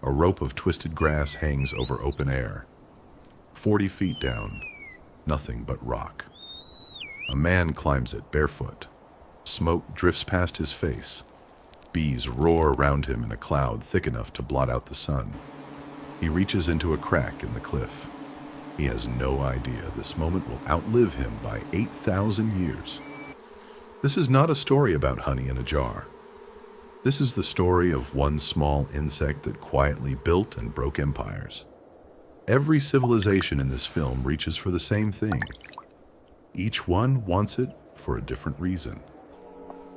A rope of twisted grass hangs over open air. 40 feet down, nothing but rock. A man climbs it barefoot. Smoke drifts past his face. Bees roar around him in a cloud thick enough to blot out the sun. He reaches into a crack in the cliff. He has no idea this moment will outlive him by 8,000 years. This is not a story about honey in a jar. This is the story of one small insect that quietly built and broke empires. Every civilization in this film reaches for the same thing. Each one wants it for a different reason.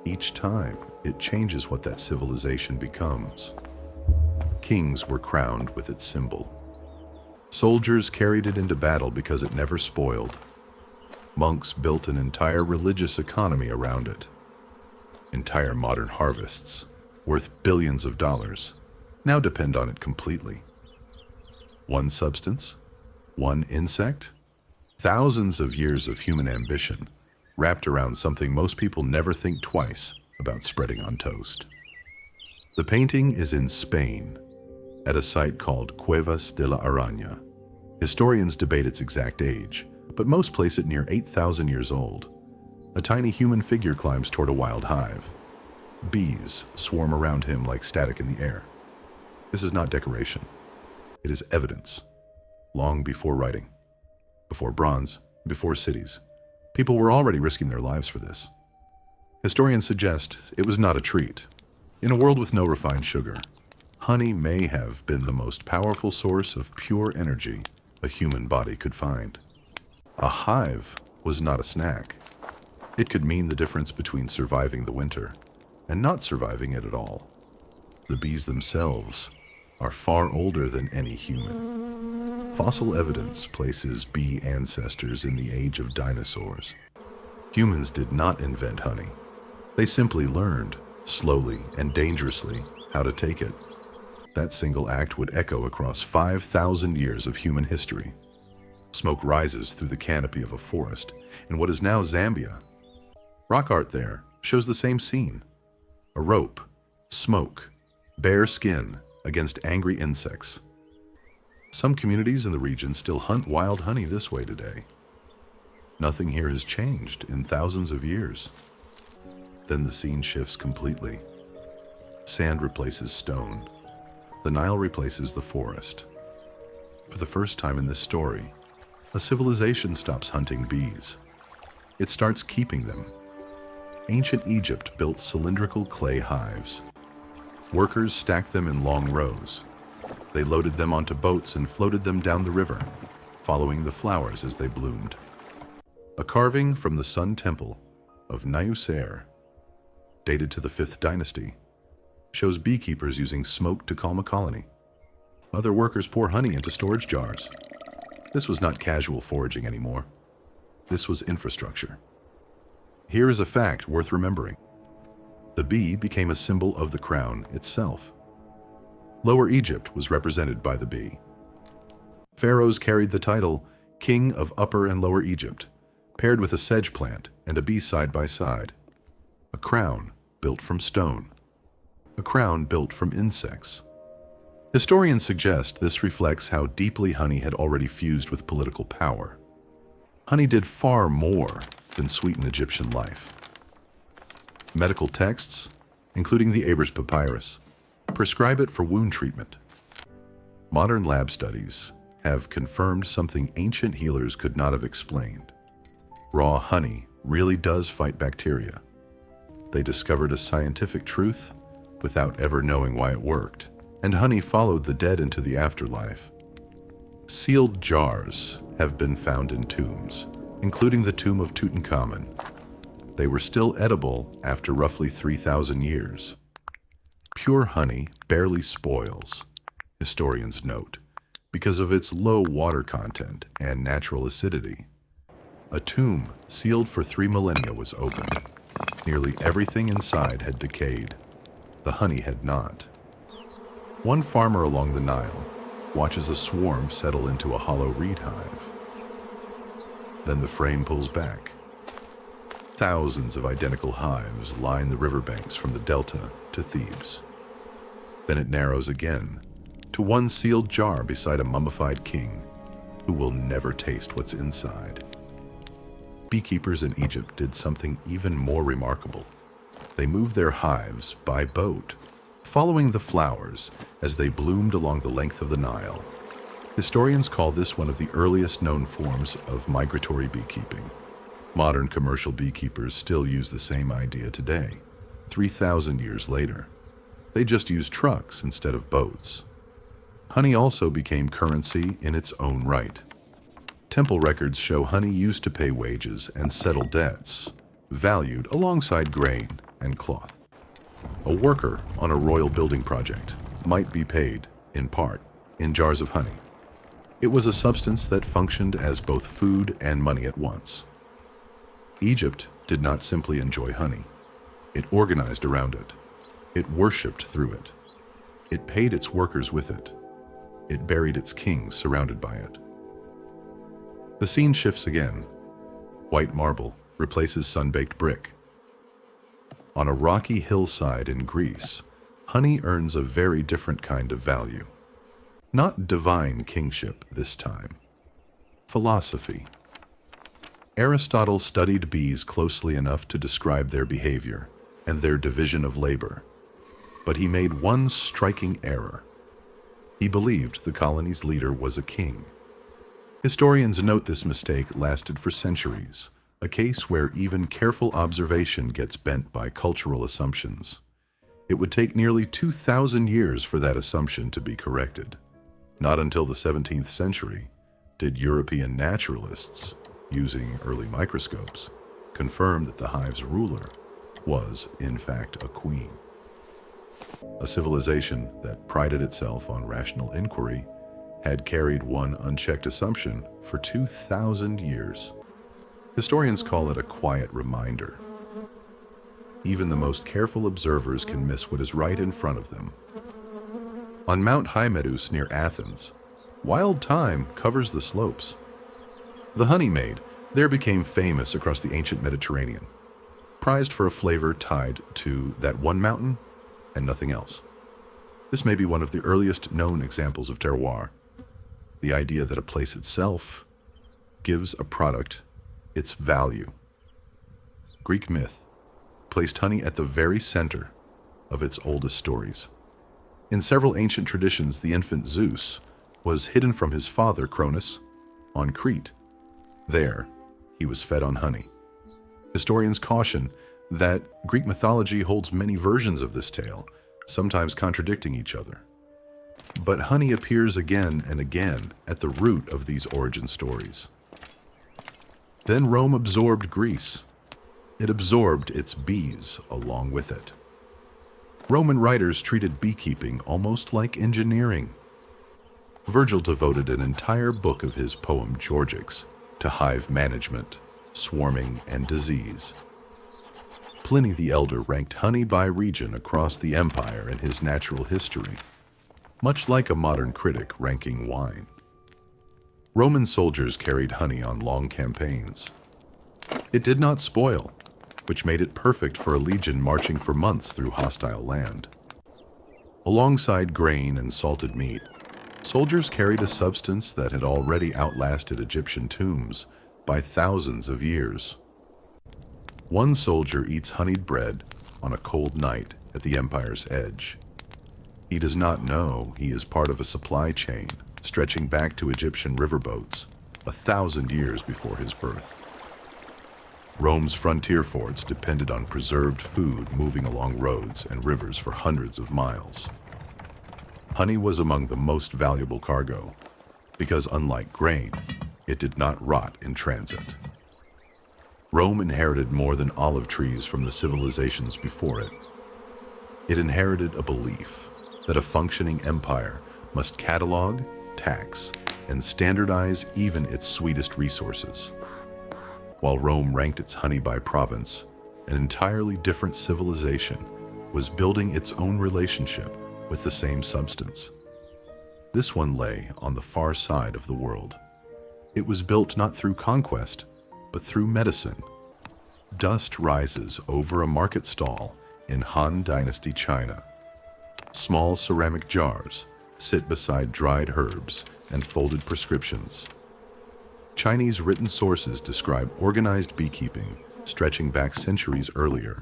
Each time, it changes what that civilization becomes. Kings were crowned with its symbol. Soldiers carried it into battle because it never spoiled. Monks built an entire religious economy around it. Entire modern harvests, worth billions of dollars, now depend on it completely. One substance, one insect, thousands of years of human ambition wrapped around something most people never think twice about spreading on toast. The painting is in Spain, at a site called Cuevas de la Araña. Historians debate its exact age, but most place it near 8,000 years old. A tiny human figure climbs toward a wild hive. Bees swarm around him like static in the air. This is not decoration. It is evidence. Long before writing, before bronze, before cities, people were already risking their lives for this. Historians suggest it was not a treat. In a world with no refined sugar, honey may have been the most powerful source of pure energy a human body could find. A hive was not a snack. It could mean the difference between surviving the winter and not surviving it at all. The bees themselves are far older than any human. Fossil evidence places bee ancestors in the age of dinosaurs. Humans did not invent honey. They simply learned, slowly and dangerously, how to take it. That single act would echo across 5,000 years of human history. Smoke rises through the canopy of a forest in what is now Zambia. Rock art there shows the same scene. A rope, smoke, bare skin against angry insects. Some communities in the region still hunt wild honey this way today. Nothing here has changed in thousands of years. Then the scene shifts completely. Sand replaces stone. The Nile replaces the forest. For the first time in this story, a civilization stops hunting bees. It starts keeping them. Ancient Egypt built cylindrical clay hives. Workers stacked them in long rows. They loaded them onto boats and floated them down the river, following the flowers as they bloomed. A carving from the Sun Temple of Nayuser, dated to the 5th dynasty, shows beekeepers using smoke to calm a colony. Other workers pour honey into storage jars. This was not casual foraging anymore. This was infrastructure. Here is a fact worth remembering. The bee became a symbol of the crown itself. Lower Egypt was represented by the bee. Pharaohs carried the title King of Upper and Lower Egypt, paired with a sedge plant and a bee side by side. A crown built from stone. A crown built from insects. Historians suggest this reflects how deeply honey had already fused with political power. Honey did far more than sweeten Egyptian life. Medical texts, including the Ebers Papyrus, prescribe it for wound treatment. Modern lab studies have confirmed something ancient healers could not have explained. Raw honey really does fight bacteria. They discovered a scientific truth without ever knowing why it worked, and honey followed the dead into the afterlife. Sealed jars have been found in tombs, including the tomb of Tutankhamun. They were still edible after roughly 3,000 years. Pure honey barely spoils, historians note, because of its low water content and natural acidity. A tomb sealed for 3 millennia was opened. Nearly everything inside had decayed. The honey had not. One farmer along the Nile watches a swarm settle into a hollow reed hive. Then the frame pulls back. Thousands of identical hives line the riverbanks from the delta to Thebes. Then it narrows again, to one sealed jar beside a mummified king who will never taste what's inside. Beekeepers in Egypt did something even more remarkable. They moved their hives by boat, following the flowers as they bloomed along the length of the Nile. Historians call this one of the earliest known forms of migratory beekeeping. Modern commercial beekeepers still use the same idea today, 3,000 years later. They just use trucks instead of boats. Honey also became currency in its own right. Temple records show honey used to pay wages and settle debts, valued alongside grain and cloth. A worker on a royal building project might be paid, in part, in jars of honey. It was a substance that functioned as both food and money at once. Egypt did not simply enjoy honey. It organized around it. It worshipped through it. It paid its workers with it. It buried its kings surrounded by it. The scene shifts again. White marble replaces sun-baked brick. On a rocky hillside in Greece, honey earns a very different kind of value. Not divine kingship this time. Philosophy. Aristotle studied bees closely enough to describe their behavior and their division of labor. But he made one striking error. He believed the colony's leader was a king. Historians note this mistake lasted for centuries, a case where even careful observation gets bent by cultural assumptions. It would take nearly 2,000 years for that assumption to be corrected. Not until the 17th century did European naturalists, using early microscopes, confirm that the hive's ruler was, in fact, a queen. A civilization that prided itself on rational inquiry had carried one unchecked assumption for 2,000 years. Historians call it a quiet reminder. Even the most careful observers can miss what is right in front of them. On Mount Hymettus near Athens, wild thyme covers the slopes. The honey made there became famous across the ancient Mediterranean, prized for a flavor tied to that one mountain and nothing else. This may be one of the earliest known examples of terroir, the idea that a place itself gives a product its value. Greek myth placed honey at the very center of its oldest stories. In several ancient traditions, the infant Zeus was hidden from his father Cronus on Crete. There, he was fed on honey. Historians caution that Greek mythology holds many versions of this tale, sometimes contradicting each other. But honey appears again and again at the root of these origin stories. Then Rome absorbed Greece. It absorbed its bees along with it. Roman writers treated beekeeping almost like engineering. Virgil devoted an entire book of his poem Georgics to hive management, swarming, and disease. Pliny the Elder ranked honey by region across the empire in his Natural History, much like a modern critic ranking wine. Roman soldiers carried honey on long campaigns. It did not spoil, which made it perfect for a legion marching for months through hostile land. Alongside grain and salted meat, soldiers carried a substance that had already outlasted Egyptian tombs by thousands of years. One soldier eats honeyed bread on a cold night at the empire's edge. He does not know he is part of a supply chain stretching back to Egyptian riverboats 1,000 years before his birth. Rome's frontier forts depended on preserved food moving along roads and rivers for hundreds of miles. Honey was among the most valuable cargo because, unlike grain, it did not rot in transit. Rome inherited more than olive trees from the civilizations before it. It inherited a belief that a functioning empire must catalog, tax, and standardize even its sweetest resources. While Rome ranked its honey by province, an entirely different civilization was building its own relationship with the same substance. This one lay on the far side of the world. It was built not through conquest, but through medicine. Dust rises over a market stall in Han Dynasty China. Small ceramic jars sit beside dried herbs and folded prescriptions. Chinese written sources describe organized beekeeping stretching back centuries earlier.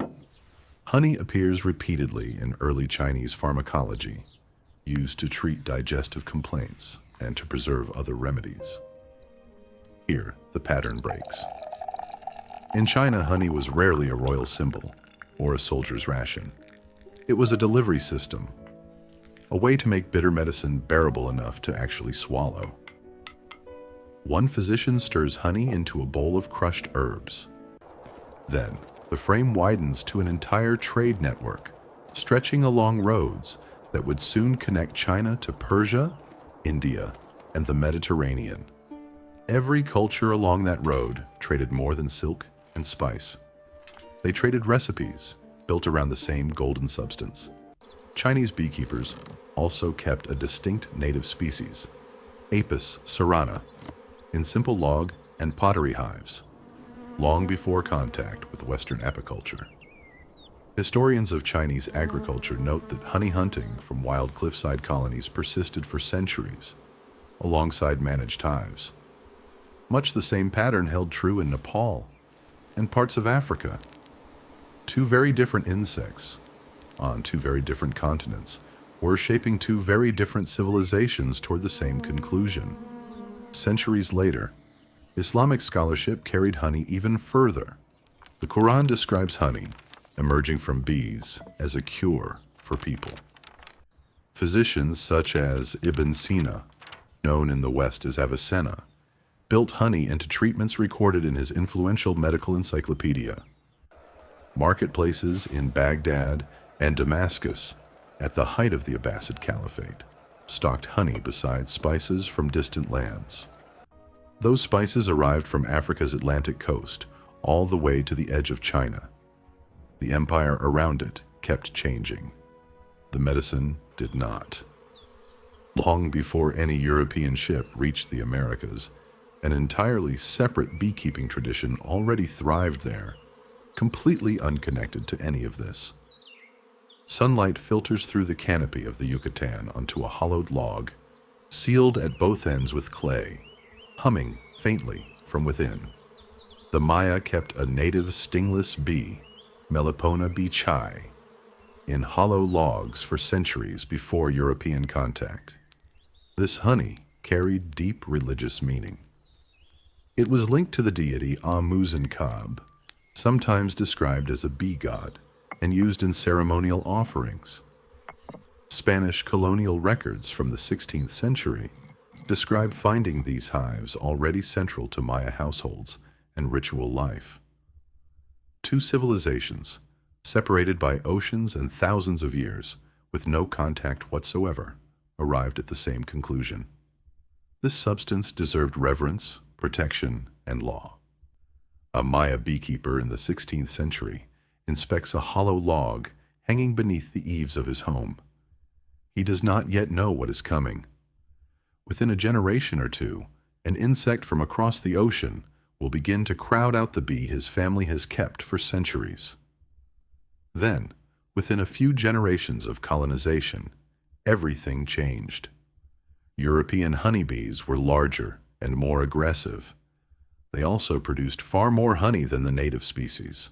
Honey appears repeatedly in early Chinese pharmacology, used to treat digestive complaints and to preserve other remedies. Here, the pattern breaks. In China, honey was rarely a royal symbol or a soldier's ration. It was a delivery system, a way to make bitter medicine bearable enough to actually swallow. One physician stirs honey into a bowl of crushed herbs. Then, the frame widens to an entire trade network, stretching along roads that would soon connect China to Persia, India, and the Mediterranean. Every culture along that road traded more than silk and spice. They traded recipes built around the same golden substance. Chinese beekeepers also kept a distinct native species, Apis cerana, in simple log and pottery hives, long before contact with Western apiculture. Historians of Chinese agriculture note that honey hunting from wild cliffside colonies persisted for centuries, alongside managed hives. Much the same pattern held true in Nepal and parts of Africa. Two very different insects, on two very different continents, were shaping two very different civilizations toward the same conclusion. Centuries later, Islamic scholarship carried honey even further. The Quran describes honey emerging from bees as a cure for people. Physicians such as Ibn Sina, known in the West as Avicenna, built honey into treatments recorded in his influential medical encyclopedia. Marketplaces in Baghdad and Damascus, at the height of the Abbasid Caliphate, stocked honey beside spices from distant lands. Those spices arrived from Africa's Atlantic coast, all the way to the edge of China. The empire around it kept changing. The medicine did not. Long before any European ship reached the Americas, an entirely separate beekeeping tradition already thrived there, completely unconnected to any of this. Sunlight filters through the canopy of the Yucatan onto a hollowed log, sealed at both ends with clay, humming faintly from within. The Maya kept a native stingless bee, Melipona beechai, in hollow logs for centuries before European contact. This honey carried deep religious meaning. It was linked to the deity Amuzen-Kab, sometimes described as a bee god, and used in ceremonial offerings. Spanish colonial records from the 16th century describe finding these hives already central to Maya households and ritual life. Two civilizations, separated by oceans and thousands of years, with no contact whatsoever, arrived at the same conclusion. This substance deserved reverence, protection, and law. A Maya beekeeper in the 16th century inspects a hollow log hanging beneath the eaves of his home. He does not yet know what is coming. Within a generation or two, an insect from across the ocean will begin to crowd out the bee his family has kept for centuries. Then, within a few generations of colonization, everything changed. European honeybees were larger and more aggressive. They also produced far more honey than the native species.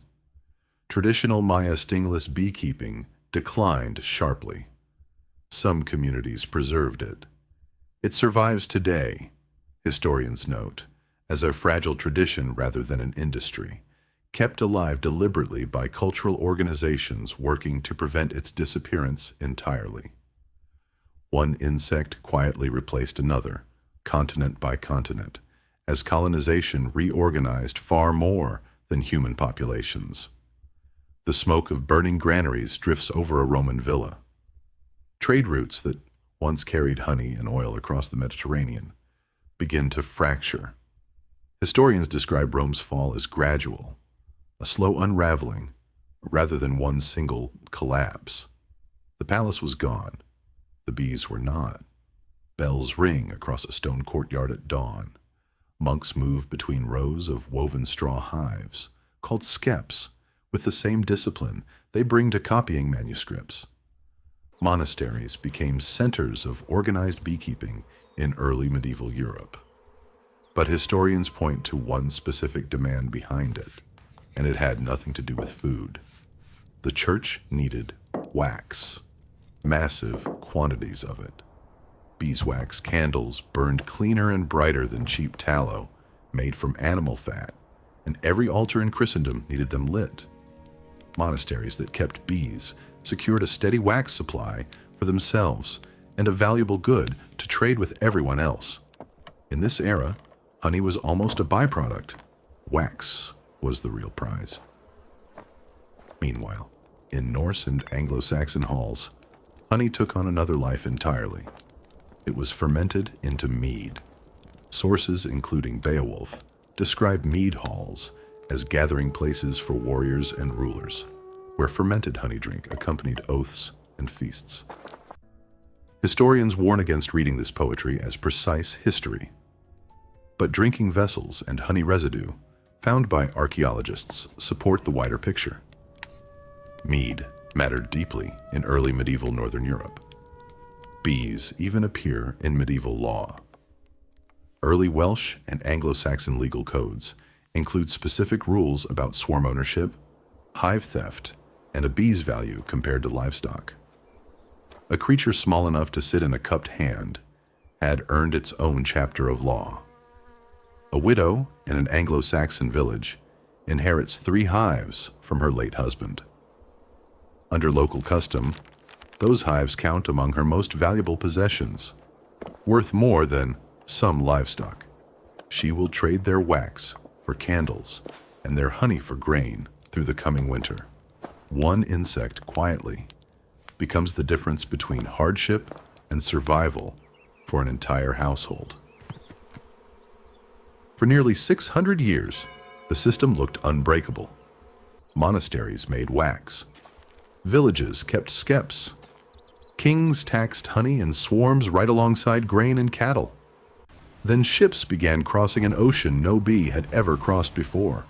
Traditional Maya stingless beekeeping declined sharply. Some communities preserved it. It survives today, historians note, as a fragile tradition rather than an industry, kept alive deliberately by cultural organizations working to prevent its disappearance entirely. One insect quietly replaced another, continent by continent, as colonization reorganized far more than human populations. The smoke of burning granaries drifts over a Roman villa. Trade routes that once carried honey and oil across the Mediterranean begin to fracture. Historians describe Rome's fall as gradual, a slow unraveling, rather than one single collapse. The palace was gone. The bees were not. Bells ring across a stone courtyard at dawn. Monks move between rows of woven straw hives, called skeps, with the same discipline they bring to copying manuscripts. Monasteries became centers of organized beekeeping in early medieval Europe. But historians point to one specific demand behind it, and it had nothing to do with food. The church needed wax, massive quantities of it. Beeswax candles burned cleaner and brighter than cheap tallow, made from animal fat, and every altar in Christendom needed them lit. Monasteries that kept bees secured a steady wax supply for themselves and a valuable good to trade with everyone else. In this era, honey was almost a byproduct. Wax was the real prize. Meanwhile, in Norse and Anglo-Saxon halls, honey took on another life entirely. It was fermented into mead. Sources, including Beowulf, describe mead halls as gathering places for warriors and rulers, where fermented honey drink accompanied oaths and feasts. Historians warn against reading this poetry as precise history. But drinking vessels and honey residue, found by archaeologists, support the wider picture. Mead mattered deeply in early medieval Northern Europe. Bees even appear in medieval law. Early Welsh and Anglo-Saxon legal codes include specific rules about swarm ownership, hive theft, and a bee's value compared to livestock. A creature small enough to sit in a cupped hand had earned its own chapter of law. A widow in an Anglo-Saxon village inherits 3 hives from her late husband. Under local custom, those hives count among her most valuable possessions, worth more than some livestock. She will trade their wax for candles and their honey for grain through the coming winter. One insect quietly becomes the difference between hardship and survival for an entire household. For nearly 600 years, the system looked unbreakable. Monasteries made wax. Villages kept skeps. Kings taxed honey in swarms right alongside grain and cattle. Then ships began crossing an ocean no bee had ever crossed before.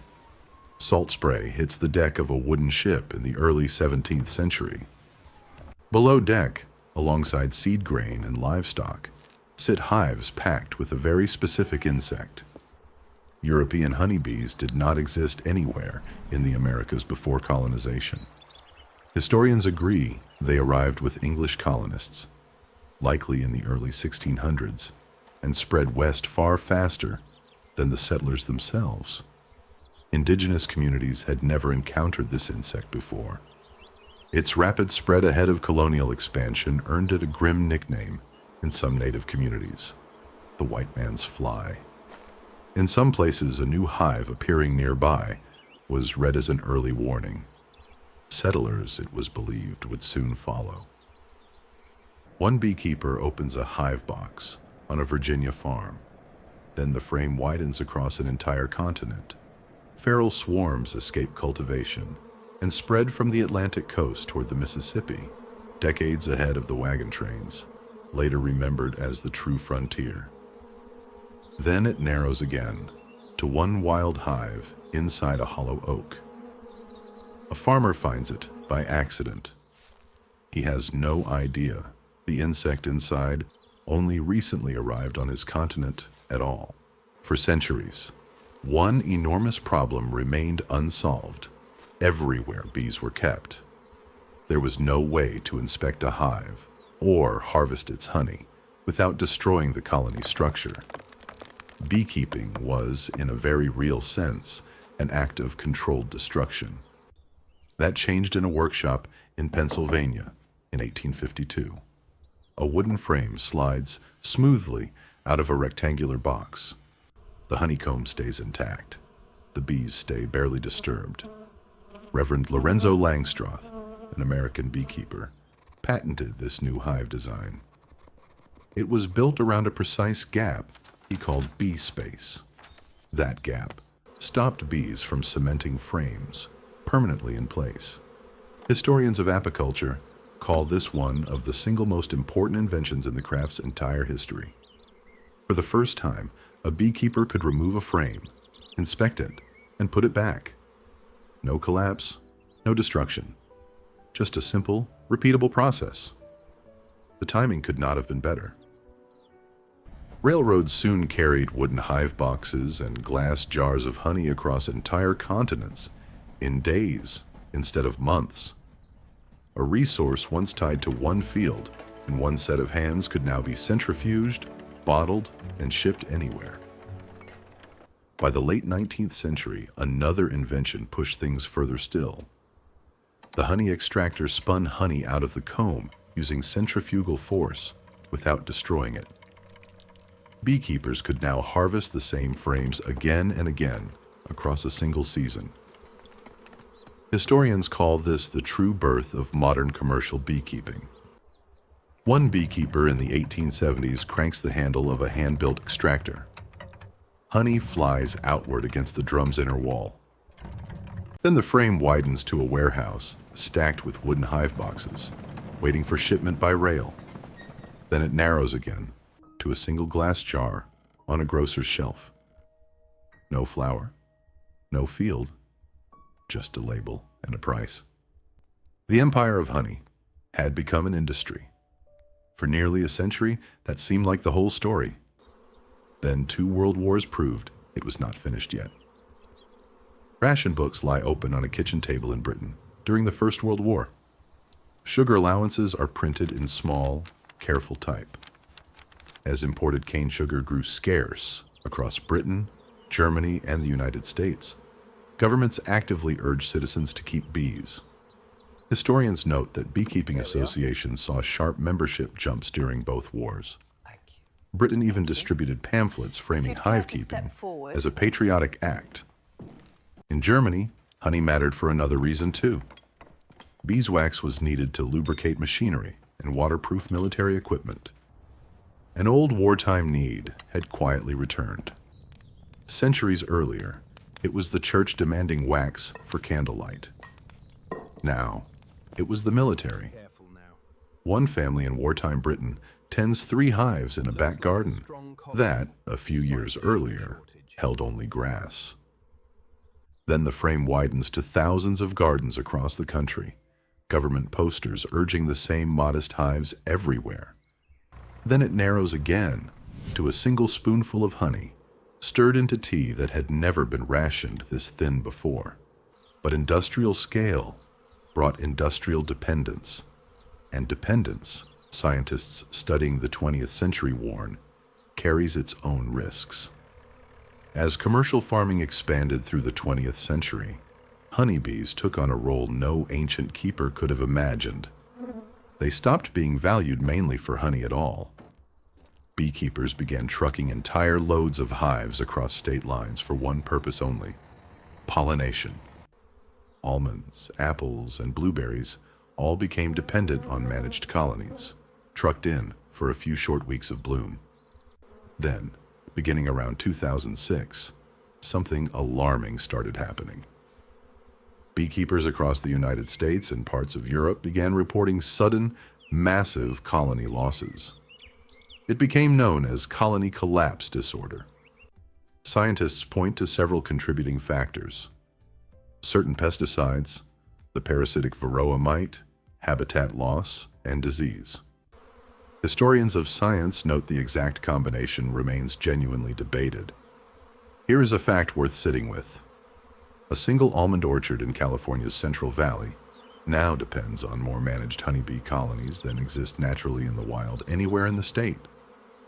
Salt spray hits the deck of a wooden ship in the early 17th century. Below deck, alongside seed grain and livestock, sit hives packed with a very specific insect. European honeybees did not exist anywhere in the Americas before colonization. Historians agree they arrived with English colonists, likely in the early 1600s, and spread west far faster than the settlers themselves. Indigenous communities had never encountered this insect before. Its rapid spread ahead of colonial expansion earned it a grim nickname in some native communities, the white man's fly. In some places, a new hive appearing nearby was read as an early warning. Settlers, it was believed, would soon follow. One beekeeper opens a hive box on a Virginia farm. Then the frame widens across an entire continent. Feral swarms escape cultivation and spread from the Atlantic coast toward the Mississippi, decades ahead of the wagon trains, later remembered as the true frontier. Then it narrows again to one wild hive inside a hollow oak. A farmer finds it by accident. He has no idea the insect inside only recently arrived on his continent at all. For centuries, one enormous problem remained unsolved. Everywhere bees were kept, there was no way to inspect a hive or harvest its honey without destroying the colony's structure. Beekeeping was, in a very real sense, an act of controlled destruction. That changed in a workshop in Pennsylvania in 1852. A wooden frame slides smoothly out of a rectangular box. The honeycomb stays intact. The bees stay barely disturbed. Reverend Lorenzo Langstroth, an American beekeeper, patented this new hive design. It was built around a precise gap he called bee space. That gap stopped bees from cementing frames permanently in place. Historians of apiculture call this one of the single most important inventions in the craft's entire history. For the first time, a beekeeper could remove a frame, inspect it, and put it back. No collapse, no destruction. Just a simple, repeatable process. The timing could not have been better. Railroads soon carried wooden hive boxes and glass jars of honey across entire continents in days instead of months. A resource once tied to one field and one set of hands could now be centrifuged, bottled, and shipped anywhere. By the late 19th century, another invention pushed things further still. The honey extractor spun honey out of the comb using centrifugal force without destroying it. Beekeepers could now harvest the same frames again and again across a single season. Historians call this the true birth of modern commercial beekeeping. One beekeeper in the 1870s cranks the handle of a hand-built extractor. Honey flies outward against the drum's inner wall. Then the frame widens to a warehouse stacked with wooden hive boxes, waiting for shipment by rail. Then it narrows again to a single glass jar on a grocer's shelf. No flower, no field, just a label and a price. The empire of honey had become an industry. For nearly a century, that seemed like the whole story. Then 2 world wars proved it was not finished yet. Ration books lie open on a kitchen table in Britain during the First World War. Sugar allowances are printed in small, careful type. As imported cane sugar grew scarce across Britain, Germany, and the United States, governments actively urged citizens to keep bees. Historians note that beekeeping associations saw sharp membership jumps during both wars. Britain even distributed pamphlets framing hive-keeping as a patriotic act. In Germany, honey mattered for another reason too. Beeswax was needed to lubricate machinery and waterproof military equipment. An old wartime need had quietly returned. Centuries earlier, it was the church demanding wax for candlelight. Now, it was the military. One family in wartime Britain tends 3 hives in a back garden that, a few years earlier, held only grass. Then the frame widens to thousands of gardens across the country, government posters urging the same modest hives everywhere. Then it narrows again to a single spoonful of honey, stirred into tea that had never been rationed this thin before. But industrial scale brought industrial dependence, and dependence, scientists studying the 20th century warn, carries its own risks. As commercial farming expanded through the 20th century, honeybees took on a role no ancient keeper could have imagined. They stopped being valued mainly for honey at all. Beekeepers began trucking entire loads of hives across state lines for one purpose only: pollination. Almonds, apples, and blueberries all became dependent on managed colonies, trucked in for a few short weeks of bloom. Then, beginning around 2006, something alarming started happening. Beekeepers across the United States and parts of Europe began reporting sudden, massive colony losses. It became known as colony collapse disorder. Scientists point to several contributing factors: certain pesticides, the parasitic varroa mite, habitat loss, and disease. Historians of science note the exact combination remains genuinely debated. Here is a fact worth sitting with. A single almond orchard in California's Central Valley now depends on more managed honeybee colonies than exist naturally in the wild anywhere in the state.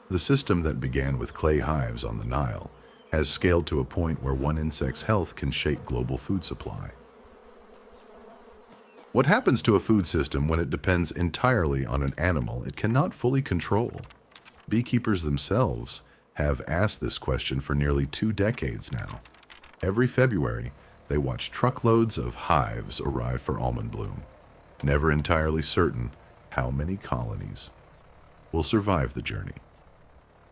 The system that began with clay hives on the Nile has scaled to a point where one insect's health can shake global food supply. What happens to a food system when it depends entirely on an animal it cannot fully control? Beekeepers themselves have asked this question for nearly 2 decades now. Every February, they watch truckloads of hives arrive for almond bloom, never entirely certain how many colonies will survive the journey.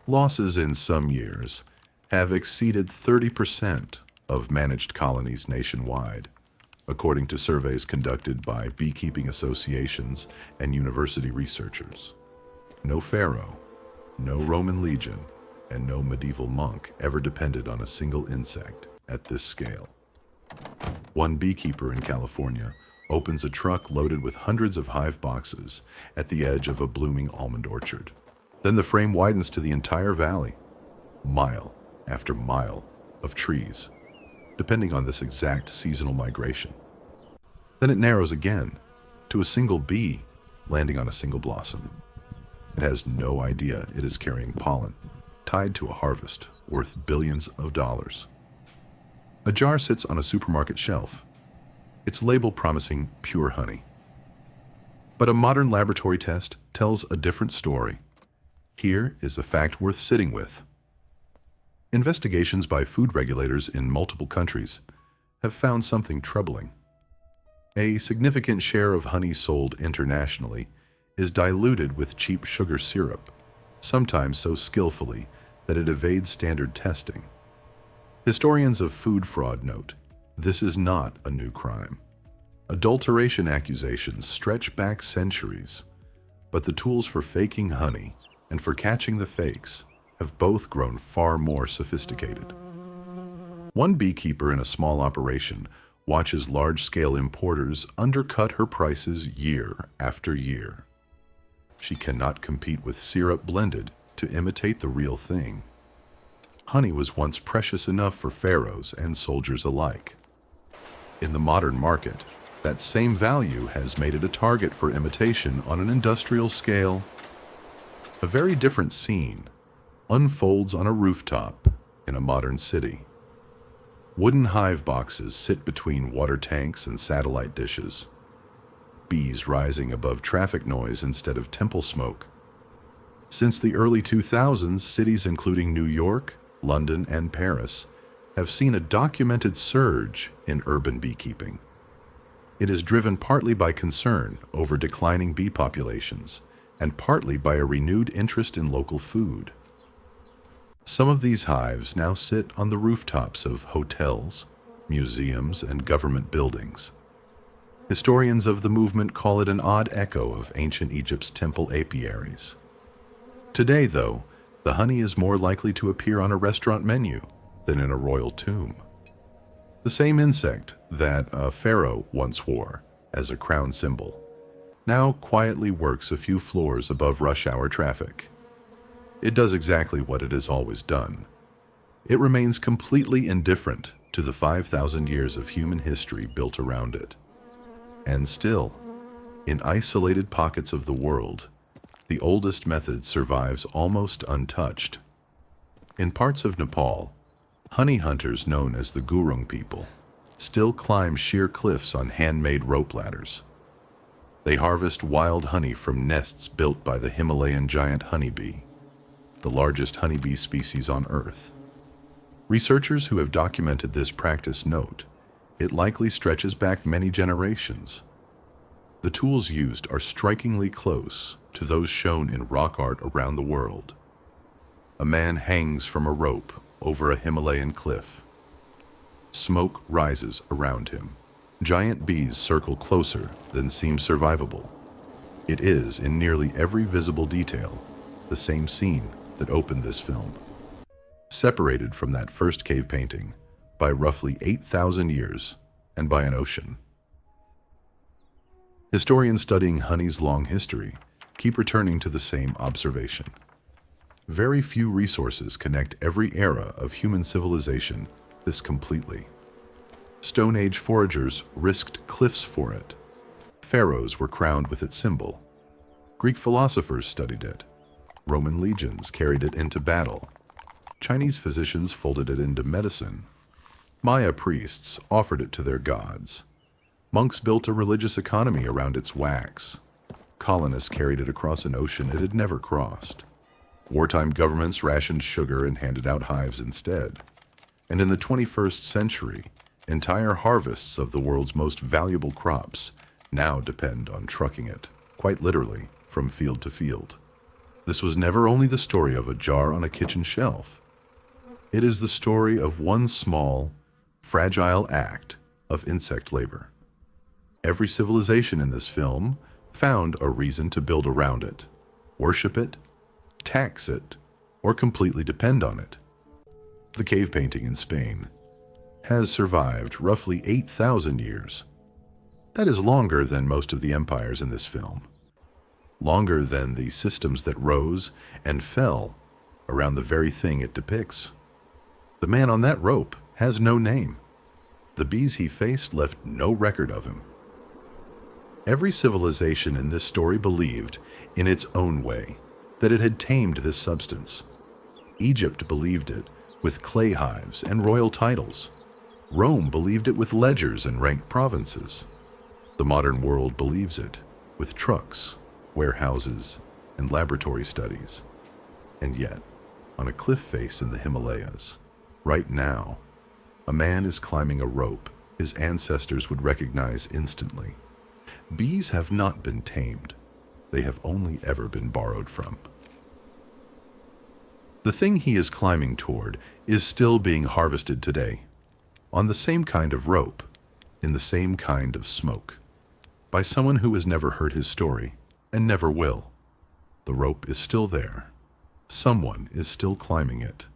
Losses in some years have exceeded 30% of managed colonies nationwide, according to surveys conducted by beekeeping associations and university researchers. No pharaoh, no Roman legion, and no medieval monk ever depended on a single insect at this scale. One beekeeper in California opens a truck loaded with hundreds of hive boxes at the edge of a blooming almond orchard. Then the frame widens to the entire valley, mile after mile of trees, depending on this exact seasonal migration. Then it narrows again to a single bee landing on a single blossom. It has no idea it is carrying pollen, tied to a harvest worth billions of dollars. A jar sits on a supermarket shelf, its label promising pure honey. But a modern laboratory test tells a different story. Here is a fact worth sitting with. Investigations by food regulators in multiple countries have found something troubling. A significant share of honey sold internationally is diluted with cheap sugar syrup, sometimes so skillfully that it evades standard testing. Historians of food fraud note, this is not a new crime. Adulteration accusations stretch back centuries, but the tools for faking honey and for catching the fakes have both grown far more sophisticated. One beekeeper in a small operation watches large-scale importers undercut her prices year after year. She cannot compete with syrup blended to imitate the real thing. Honey was once precious enough for pharaohs and soldiers alike. In the modern market, that same value has made it a target for imitation on an industrial scale. A very different scene unfolds on a rooftop in a modern city. Wooden hive boxes sit between water tanks and satellite dishes. Bees rising above traffic noise instead of temple smoke. Since the early 2000s, cities including New York, London, and Paris have seen a documented surge in urban beekeeping. It is driven partly by concern over declining bee populations and partly by a renewed interest in local food. Some of these hives now sit on the rooftops of hotels, museums, and government buildings. Historians of the movement call it an odd echo of ancient Egypt's temple apiaries. Today, though, the honey is more likely to appear on a restaurant menu than in a royal tomb. The same insect that a pharaoh once wore as a crown symbol now quietly works a few floors above rush hour traffic. It does exactly what it has always done. It remains completely indifferent to the 5,000 years of human history built around it. And still, in isolated pockets of the world, the oldest method survives almost untouched. In parts of Nepal, honey hunters known as the Gurung people still climb sheer cliffs on handmade rope ladders. They harvest wild honey from nests built by the Himalayan giant honeybee, the largest honeybee species on Earth. Researchers who have documented this practice note it likely stretches back many generations. The tools used are strikingly close to those shown in rock art around the world. A man hangs from a rope over a Himalayan cliff. Smoke rises around him. Giant bees circle closer than seem survivable. It is, in nearly every visible detail, the same scene that opened this film. Separated from that first cave painting by roughly 8,000 years and by an ocean. Historians studying honey's long history keep returning to the same observation. Very few resources connect every era of human civilization this completely. Stone Age foragers risked cliffs for it. Pharaohs were crowned with its symbol. Greek philosophers studied it. Roman legions carried it into battle. Chinese physicians folded it into medicine. Maya priests offered it to their gods. Monks built a religious economy around its wax. Colonists carried it across an ocean it had never crossed. Wartime governments rationed sugar and handed out hives instead. And in the 21st century, entire harvests of the world's most valuable crops now depend on trucking it, quite literally, from field to field. This was never only the story of a jar on a kitchen shelf. It is the story of one small, fragile act of insect labor. Every civilization in this film found a reason to build around it, worship it, tax it, or completely depend on it. The cave painting in Spain has survived roughly 8,000 years. That is longer than most of the empires in this film. Longer than the systems that rose and fell around the very thing it depicts. The man on that rope has no name. The bees he faced left no record of him. Every civilization in this story believed, in its own way, that it had tamed this substance. Egypt believed it with clay hives and royal titles. Rome believed it with ledgers and ranked provinces. The modern world believes it with trucks, warehouses, and laboratory studies. And yet, on a cliff face in the Himalayas, right now, a man is climbing a rope his ancestors would recognize instantly. Bees have not been tamed. They have only ever been borrowed from. The thing he is climbing toward is still being harvested today, on the same kind of rope, in the same kind of smoke, by someone who has never heard his story and never will. The rope is still there. Someone is still climbing it.